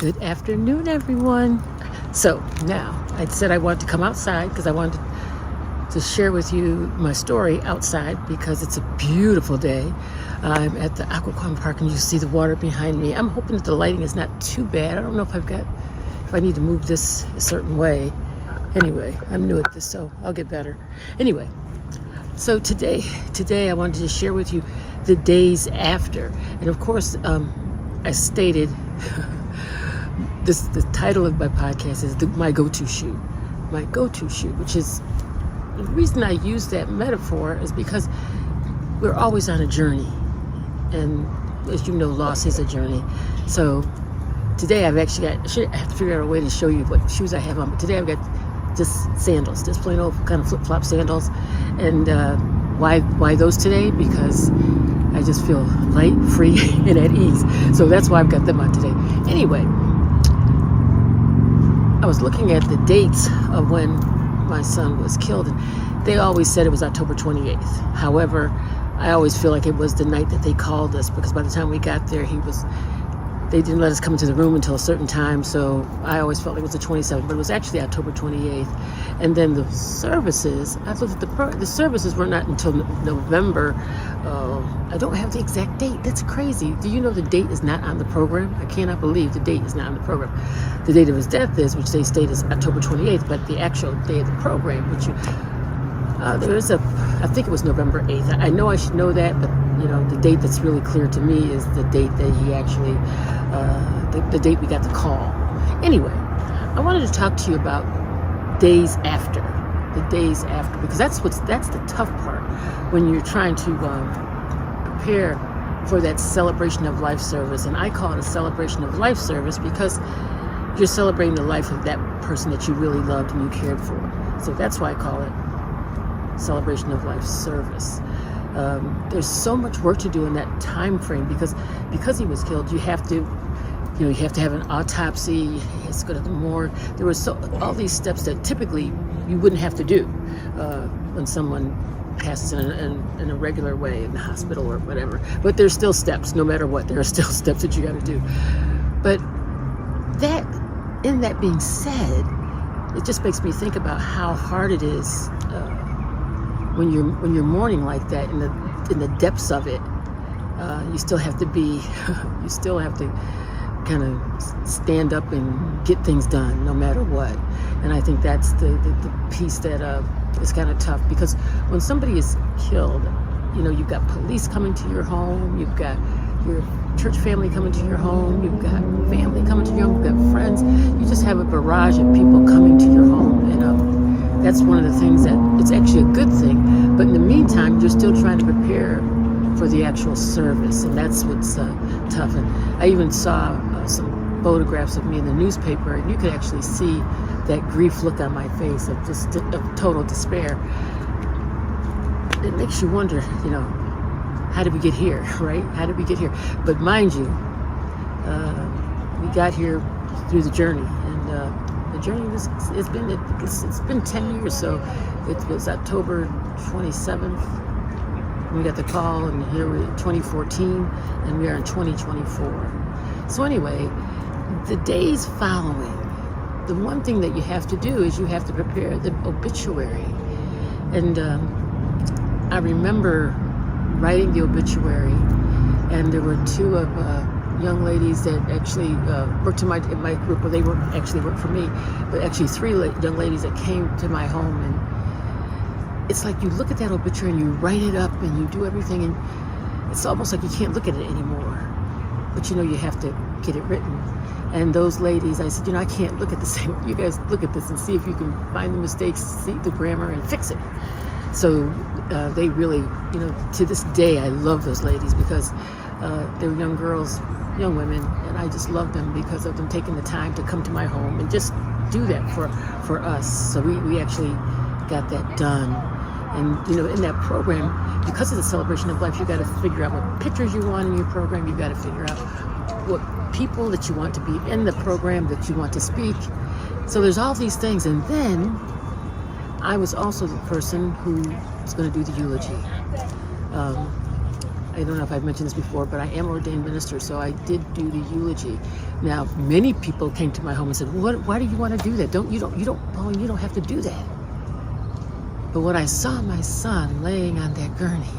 Good afternoon, everyone. So now I said I wanted to come outside because I wanted to share with you my story outside because it's a beautiful day. I'm at the Aquaquan Park and you see the water behind me. I'm hoping that the lighting is not too bad. I don't know if I need to move this a certain way. Anyway, I'm new at this, so I'll get better. Anyway, so today I wanted to share with you the days after. And of course, I stated the title of my podcast is my go-to shoe. My go-to shoe, which is the reason I use that metaphor is because we're always on a journey. And as you know, loss is a journey. So today I have to figure out a way to show you what shoes I have on. But today I've got just sandals, just plain old kind of flip-flop sandals. And why those today? Because I just feel light, free, and at ease. So that's why I've got them on today. Anyway, I was looking at the dates of when my son was killed, and they always said it was October 28th. However, I always feel like it was the night that they called us, because by the time we got there, they didn't let us come into the room until a certain time, so I always felt like it was the 27th, but it was actually October 28th. And then the services, I looked at the services were not until November. I don't have the exact date. That's crazy. Do you know the date is not on the program? I cannot believe the date is not on the program. The date of his death is, which they state is October 28th, but the actual day of the program, which I think it was November 8th. I know I should know that, but the date that's really clear to me is the date that he actually, the date we got the call. Anyway, I wanted to talk to you about days after, because that's the tough part when you're trying to prepare for that celebration of life service. And I call it a celebration of life service because you're celebrating the life of that person that you really loved and you cared for. So that's why I call it celebration of life service. There's so much work to do in that time frame because he was killed. You have to have an autopsy. You have to go to the morgue. There were all these steps that typically you wouldn't have to do when someone passes in a regular way in the hospital or whatever. But there's still steps, no matter what. There are still steps that you got to do. But that being said, it just makes me think about how hard it is when you're mourning like that in the depths of it. You still have to kind of stand up and get things done no matter what. And I think that's the piece that is kind of tough, because when somebody is killed, you've got police coming to your home, you've got your church family coming to your home, you've got family coming to your home, you've got friends. You just have a barrage of people coming to your home, and that's one of the things that it's actually a good thing. But in the meantime, you're still trying to prepare for the actual service, and that's what's tough. And I even saw some photographs of me in the newspaper, and you could actually see that grief look on my face of just of total despair. It makes you wonder, how did we get here, right? How did we get here? But mind you, we got here through the journey, and the journey it's been 10 years. So it was October 27th. We got the call, and here we're in 2014, and we are in 2024. So anyway, the days following, the one thing that you have to do is you have to prepare the obituary. And I remember writing the obituary, and there were two of young ladies that actually worked in my group, or they actually worked for me, but actually three young ladies that came to my home. And it's like you look at that obituary and you write it up and you do everything, and it's almost like you can't look at it anymore. But you have to get it written. And those ladies, I said, I can't look at the same. You guys look at this and see if you can find the mistakes, see the grammar, and fix it. So they really, to this day, I love those ladies because they were young girls, young women, and I just love them because of them taking the time to come to my home and just do that for us. So we actually got that done. And in that program, because of the celebration of life, you got to figure out what pictures you want in your program. You got to figure out what people that you want to be in the program, that you want to speak. So there's all these things. And then I was also the person who was going to do the eulogy. I don't know if I've mentioned this before, but I am ordained minister, so I did do the eulogy. Now, many people came to my home and said, why do you want to do that? Pauline, you don't have to do that. But when I saw my son laying on that gurney,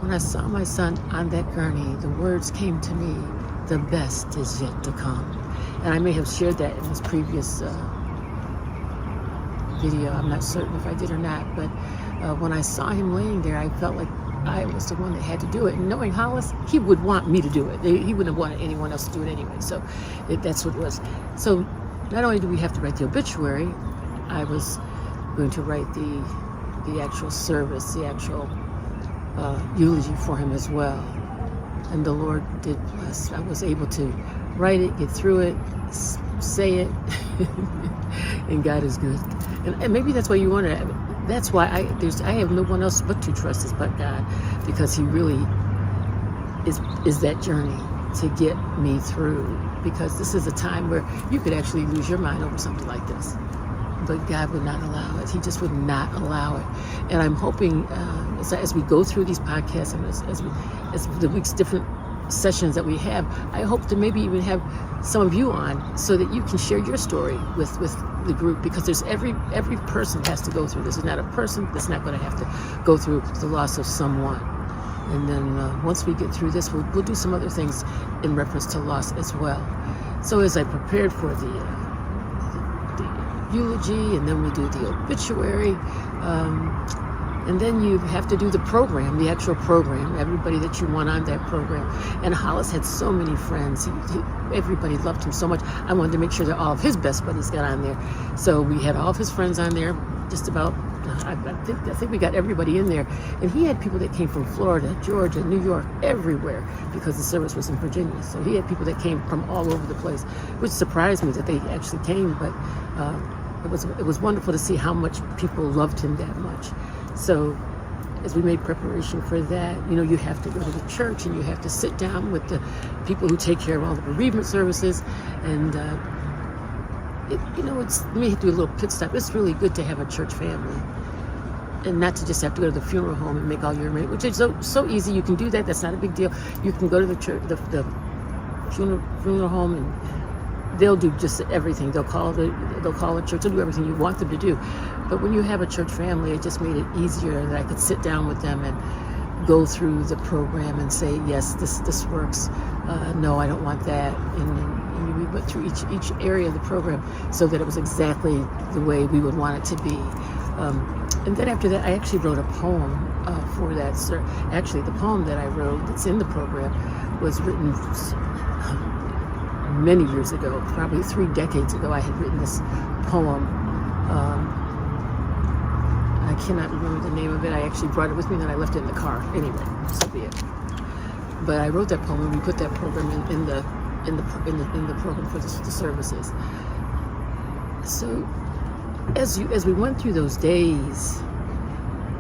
when I saw my son on that gurney, the words came to me, the best is yet to come. And I may have shared that in this previous video. I'm not certain if I did or not, but when I saw him laying there, I felt like I was the one that had to do it. And knowing Hollis, he would want me to do it. He wouldn't have wanted anyone else to do it anyway. So that's what it was. So not only do we have to write the obituary, I was going to write the actual service, the actual eulogy for him as well. And the Lord did bless. I was able to write it, get through it, say it, and God is good. And maybe that's why you want to. That's why I have no one else but to trust is but God, because He really is that journey to get me through. Because this is a time where you could actually lose your mind over something like this, but God would not allow it. He just would not allow it. And I'm hoping as we go through these podcasts and as the week's different sessions that we have, I hope to maybe even have some of you on so that you can share your story with the group, because there's every person has to go through this. There's not a person that's not going to have to go through the loss of someone. And then once we get through this, we'll do some other things in reference to loss as well. So as I prepared for the eulogy, and then we do the obituary, and then you have to do the program, the actual program, everybody that you want on that program. And Hollis had so many friends. Everybody loved him so much. I wanted to make sure that all of his best buddies got on there. So we had all of his friends on there, just about, I think we got everybody in there. And he had people that came from Florida, Georgia, New York, everywhere, because the service was in Virginia. So he had people that came from all over the place, which surprised me that they actually came, but it was wonderful to see how much people loved him that much. So as we made preparation for that, you have to go to the church and you have to sit down with the people who take care of all the bereavement services. And, let me do a little pit stop. It's really good to have a church family and not to just have to go to the funeral home and make all your arrangements, which is so easy. You can do that. That's not a big deal. You can go to the church, the funeral home, and they'll do just everything. They'll call the church. They'll do everything you want them to do. But when you have a church family, it just made it easier that I could sit down with them and go through the program and say, yes, this works. No, I don't want that. And we went through each area of the program so that it was exactly the way we would want it to be. And then after that, I actually wrote a poem for that. Actually, the poem that I wrote that's in the program was written many years ago, probably 3 decades ago. I had written this poem. I cannot remember the name of it. I actually brought it with me, then I left it in the car. Anyway, so be it. But I wrote that poem, and we put that program in the program for the services. So as we went through those days,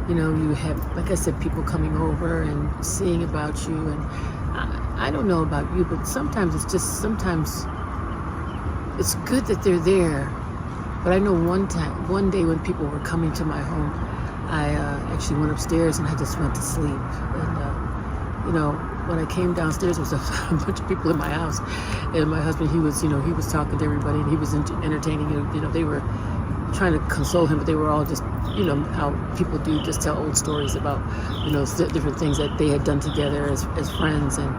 you have, like I said, people coming over and seeing about you, and I don't know about you, but sometimes it's good that they're there. But I know one day when people were coming to my home, I actually went upstairs and I just went to sleep. And when I came downstairs, there was a bunch of people in my house, and my husband, he was talking to everybody, and he was entertaining. They were trying to console him, but they were all just, how people do, just tell old stories about, different things that they had done together as friends, and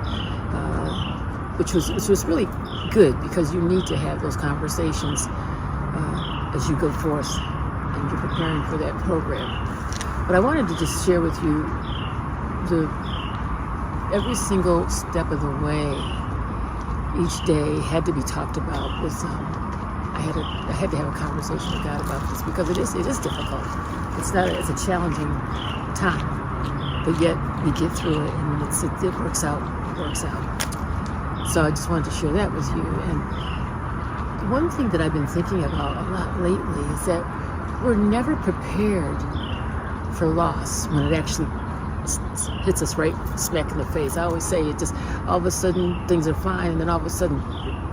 which was really good, because you need to have those conversations as you go forth and you're preparing for that program. But I wanted to just share with you every single step of the way. Each day had to be talked about. I had to have a conversation with God about this, because it is difficult. It's a challenging time, but yet we get through it, and it works out. It works out. So I just wanted to share that with you. And one thing that I've been thinking about a lot lately is that we're never prepared for loss when it actually hits us right smack in the face. I always say it just, all of a sudden things are fine, and then all of a sudden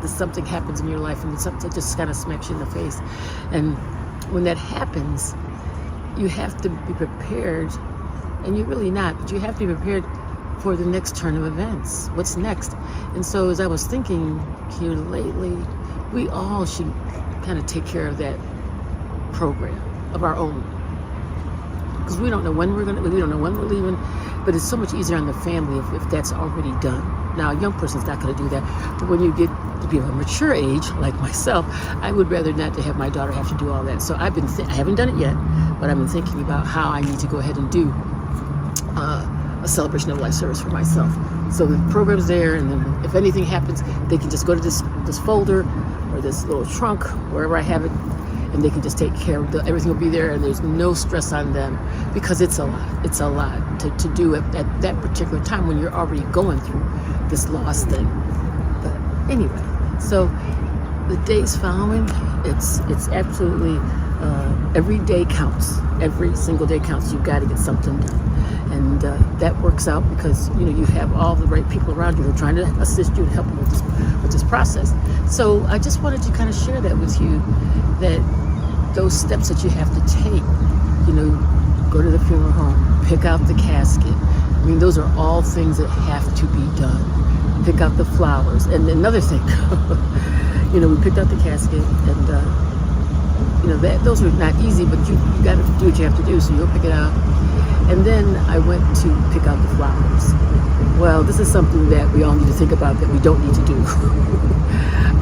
something happens in your life, and something just kind of smacks you in the face. And when that happens, you have to be prepared and you're really not, but you have to be prepared for the next turn of events. What's next? And so as I was thinking here lately, we all should kind of take care of that program of our own, because we don't know when we don't know when we're leaving, but it's so much easier on the family if that's already done. Now, a young person's not going to do that, but when you get to be of a mature age, like myself, I would rather not to have my daughter have to do all that. So I haven't done it yet, but I've been thinking about how I need to go ahead and do a celebration of life service for myself. So the program's there, and then if anything happens, they can just go to this folder or this little trunk, wherever I have it, and they can just take care of everything will be there, and there's no stress on them, because it's a lot. It's a lot to do at that particular time when you're already going through this loss thing. But anyway, so the days following, it's absolutely every day counts. Every single day counts. You've got to get something done, and that works out because you have all the right people around you who are trying to assist you and help you with this process. So I just wanted to kind of share that with you, that those steps that you have to take, go to the funeral home, pick out the casket. I mean, those are all things that have to be done. Pick out the flowers. And another thing, we picked out the casket, and those are not easy, but you got to do what you have to do, so you'll pick it out. And then I went to pick out the flowers. Well, this is something that we all need to think about that we don't need to do.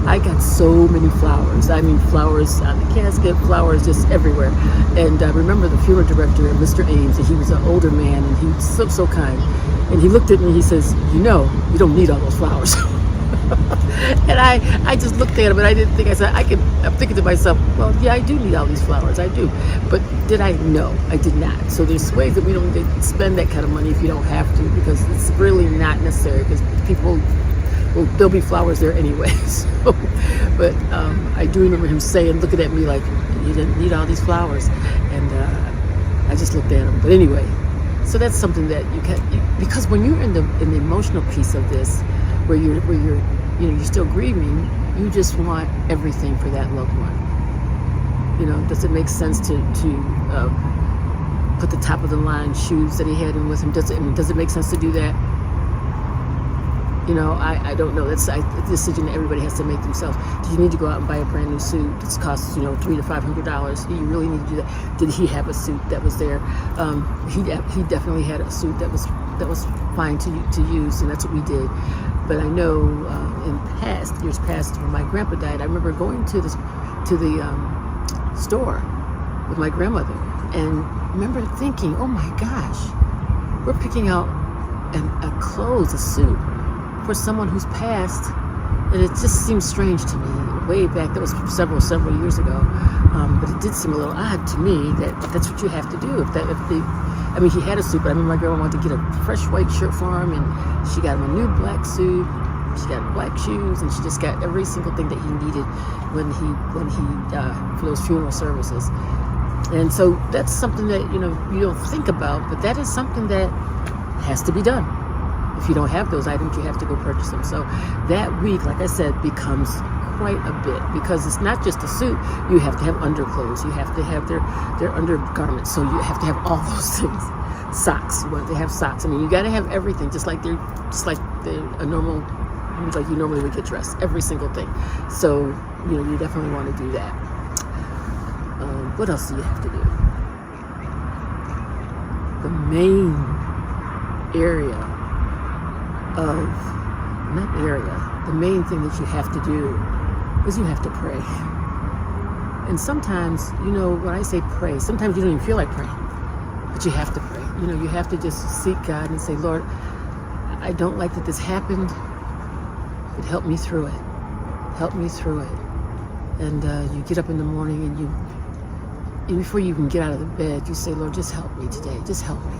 I got so many flowers. I mean, flowers on the casket, flowers just everywhere. And I remember the funeral director, Mr. Ames, and he was an older man, and he was so kind. And he looked at me and he says, you don't need all those flowers. And I just looked at him, and I didn't think, I'm thinking to myself, well, yeah, I do need all these flowers, I do. But did I? No, I did not. So there's ways that we don't need to spend that kind of money if you don't have to, because it's really not necessary, because well, there'll be flowers there anyway. So, but I do remember him looking at me like, you didn't need all these flowers. And I just looked at him. But anyway, so that's something that you can, because when you're in the emotional piece of this, where you're still grieving, you just want everything for that loved one. Does it make sense to put the top of the line shoes that he had in with him? Does it make sense to do that? I don't know. That's a decision that everybody has to make themselves. Do you need to go out and buy a brand new suit that costs $300 to $500? Do you really need to do that? Did he have a suit that was there? He definitely had a suit that was fine to use, and that's what we did. But I know in years past, when my grandpa died, I remember going to the store with my grandmother, and I remember thinking, oh my gosh, we're picking out a suit for someone who's passed, and it just seems strange to me. Way back, that was several years ago, but it did seem a little odd to me that's what you have to do. He had a suit, but I remember my grandma wanted to get a fresh white shirt for him, and she got him a new black suit. She got black shoes, and she just got every single thing that he needed when he for those funeral services. And so that's something that you don't think about, but that is something that has to be done. If you don't have those items, you have to go purchase them. So that week, like I said, becomes quite a bit, because it's not just a suit. You have to have underclothes. You have to have their undergarments. So you have to have all those things. Socks. You want to have socks. I mean, you got to have everything, just like a normal, like you normally would get dressed. Every single thing. So you definitely want to do that. What else do you have to do? The main area the main thing that you have to do is you have to pray. And sometimes, when I say pray, sometimes you don't even feel like praying, but you have to pray. You have to just seek God and say, Lord, I don't like that this happened, but help me through it. Help me through it. And you get up in the morning, and before you even get out of the bed, you say, Lord, just help me today. Just help me.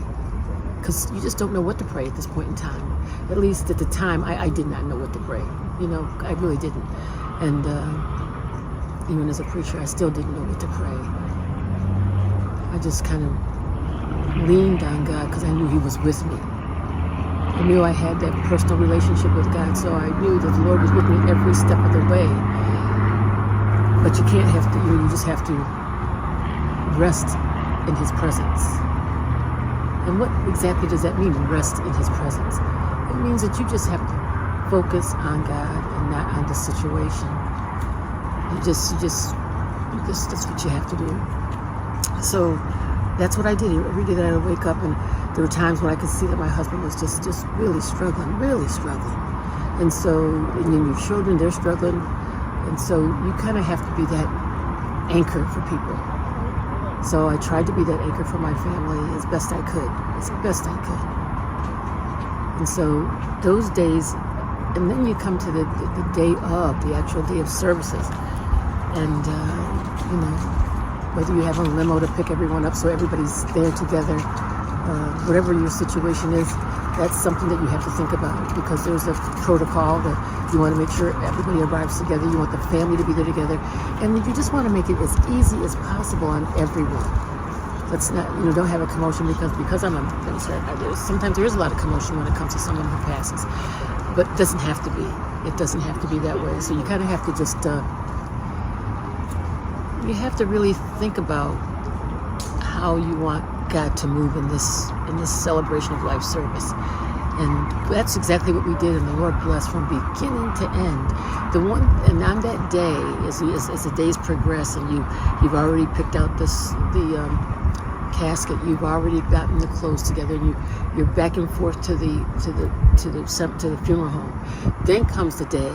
Because you just don't know what to pray at this point in time. At least at the time, I did not know what to pray. I really didn't. And even as a preacher, I still didn't know what to pray. I just kind of leaned on God because I knew He was with me. I knew I had that personal relationship with God, so I knew that the Lord was with me every step of the way. But you can't have to, you just have to rest in His presence. And what exactly does that mean, rest in his presence? It means that you just have to focus on God and not on the situation. That's what you have to do. So that's what I did. Every day that I would wake up, and there were times when I could see that my husband was just really struggling. And so, and then your children, they're struggling. And so you kind of have to be that anchor for people. So I tried to be that anchor for my family as best I could. And so those days, and then you come to the day of, the actual day of services. And, whether you have a limo to pick everyone up so everybody's there together, whatever your situation is, that's something that you have to think about, because there's a protocol that you want to make sure everybody arrives together. You want the family to be there together. And you just want to make it as easy as possible on everyone. Let's not, don't have a commotion because I'm a minister. Sometimes there is a lot of commotion when it comes to someone who passes. But it doesn't have to be. It doesn't have to be that way. So you kind of have to just, you have to really think about how you want God to move in this celebration of life service. And that's exactly what we did, and the Lord blessed from beginning to end. And on that day, as the days progress, and you've already picked out the casket, you've already gotten the clothes together, and you're back and forth to the funeral home. Then comes the day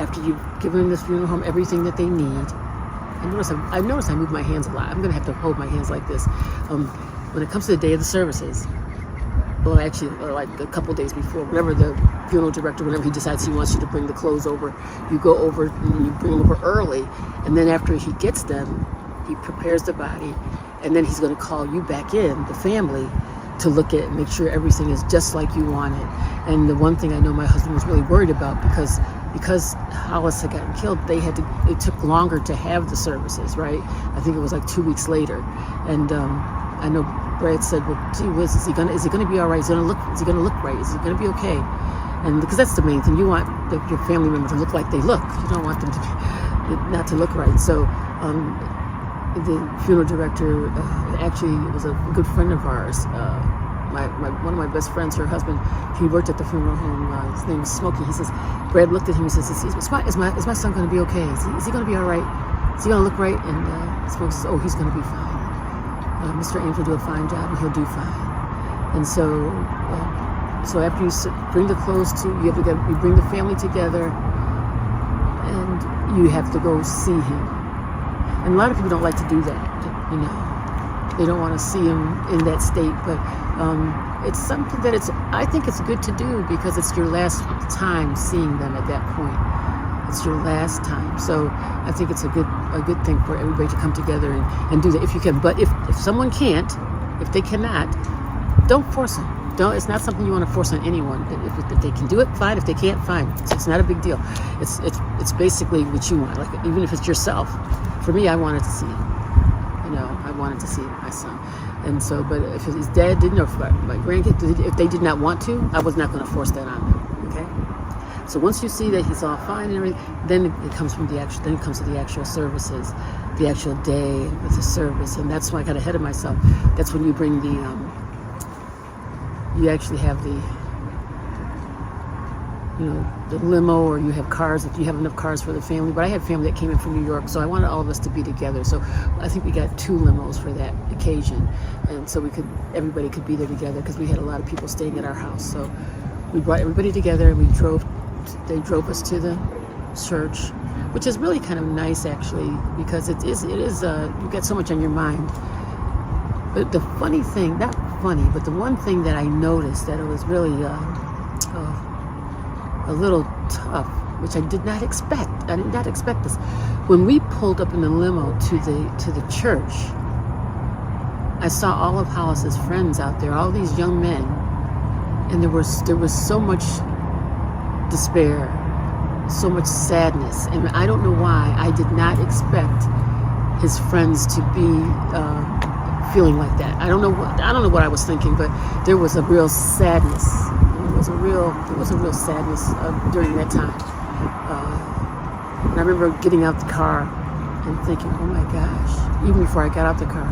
after you've given the funeral home everything that they need. I notice I move my hands a lot. I'm going to have to hold my hands like this. When it comes to the day of the services, well, actually, like a couple days before, whenever the funeral director, whenever he decides he wants you to bring the clothes over, you go over and you bring them over early. And then after he gets them, he prepares the body. And then he's going to call you back in, the family, to look at and make sure everything is just like you want it. And the one thing I know my husband was really worried about, because L.O.S.S had gotten killed, it took longer to have the services, right? I think it was like 2 weeks later. And I know Brad said, well, gee whiz, is he gonna be all right? Is he gonna look right? Is he gonna be okay? And because that's the main thing, you want your family member to look like they look. You don't want them to not to look right. So the funeral director actually was a good friend of ours. One of my best friends, her husband, he worked at the funeral home. His name was Smokey. He says, Brad looked at him and says, is my son going to be okay? Is he going to be all right? Is he going to look right? And Smokey says, oh, he's going to be fine. Mr. Ames will do a fine job, and he'll do fine. And so after you bring the clothes you bring the family together, and you have to go see him. And a lot of people don't like to do that, They don't want to see him in that state, but it's something that I think it's good to do, because it's your last time seeing them at that point. It's your last time. So I think it's a good thing for everybody to come together and do that if you can. But if someone can't, if they cannot, don't force them. It's not something you want to force on anyone. If they can do it, fine. If they can't, fine. It's not a big deal. It's basically what you want. Like, even if it's yourself. For me, I wanted to see him. I wanted to see my son. And so, but if his dad didn't, or if my grandkids, if they did not want to, I was not going to force that on them. Okay. So once you see that he's all fine and everything, then it comes to the actual services, the actual day with the service. And that's why I got ahead of myself. That's when you bring you actually have the limo, or you have cars, if you have enough cars for the family. But I had family that came in from New York, so I wanted all of us to be together. So I think we got 2 limos for that occasion. And so everybody could be there together, because we had a lot of people staying at our house. So we brought everybody together, and they drove us to the church, which is really kind of nice, actually, because it is you get so much on your mind. But the funny thing, not funny, but the one thing that I noticed that it was really a little tough, which I did not expect. I did not expect this. When we pulled up in the limo to the church, I saw all of Hollis's friends out there, all these young men, and there was so much despair, so much sadness, and I don't know why I did not expect his friends to be feeling like that. I don't know what I was thinking, but there was a real sadness. There was a real sadness during that time. And I remember getting out the car and thinking, oh my gosh, even before I got out the car,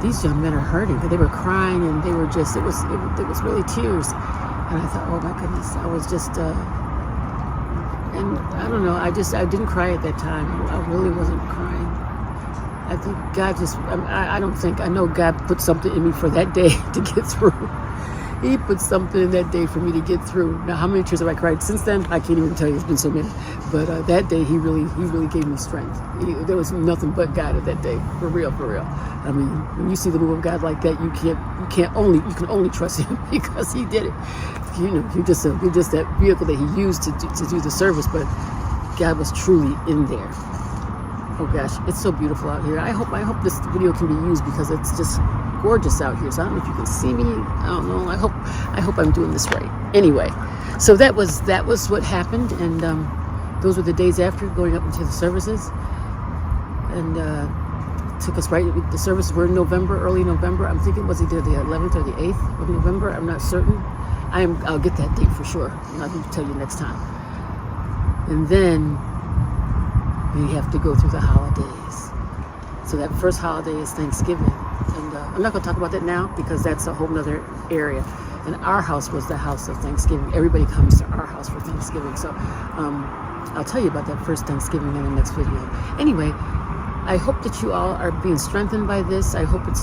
these young men are hurting. They were crying, and they were just, it was really tears. And I thought, oh my goodness, I was just, and I don't know, I didn't cry at that time. I really wasn't crying. I think God just, I know God put something in me for that day to get through. He put something in that day for me to get through. Now, how many tears have I cried since then? I can't even tell you. It's been so many. But that day, He really gave me strength. There was nothing but God at that day, for real, for real. I mean, when you see the move of God like that, you can only trust Him because He did it. You know, you're just that vehicle that He used to do the service, but God was truly in there. Oh gosh, it's so beautiful out here. I hope this video can be used because it's just gorgeous out here. So I don't know if you can see me. I don't know. I hope I'm doing this right. Anyway, so that was what happened, and those were the days after going up into the services, and took us right. The services were in November, early November. I'm thinking was either the 11th or the 8th of November. I'm not certain. I'll get that date for sure, and I'll tell you next time. And then we have to go through the holidays. So that first holiday is Thanksgiving. And I'm not going to talk about that now because that's a whole nother area. And our house was the house of Thanksgiving. Everybody comes to our house for Thanksgiving. So I'll tell you about that first Thanksgiving in the next video. Anyway, I hope that you all are being strengthened by this. I hope it's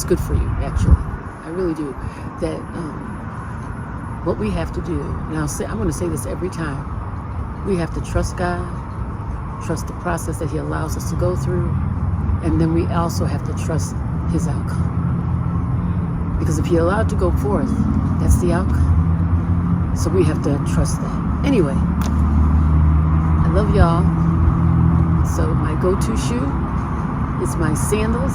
good for you, actually. I really do. That what we have to do, and I'm going to say this every time, we have to trust God, trust the process that He allows us to go through, and then we also have to trust His outcome. Because if He allowed to go forth, that's the outcome. So we have to trust that. Anyway, I love y'all. So my go-to shoe is my sandals,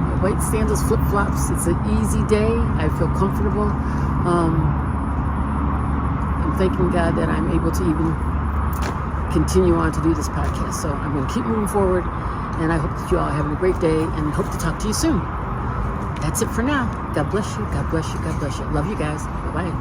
my white sandals, flip-flops. It's an easy day. I feel comfortable. I'm thanking God that I'm able to even continue on to do this podcast. So I'm going to keep moving forward, and I hope that you all are having a great day, and hope to talk to you soon. That's it for now. God bless you. God bless you. God bless you. Love you guys. Bye-bye.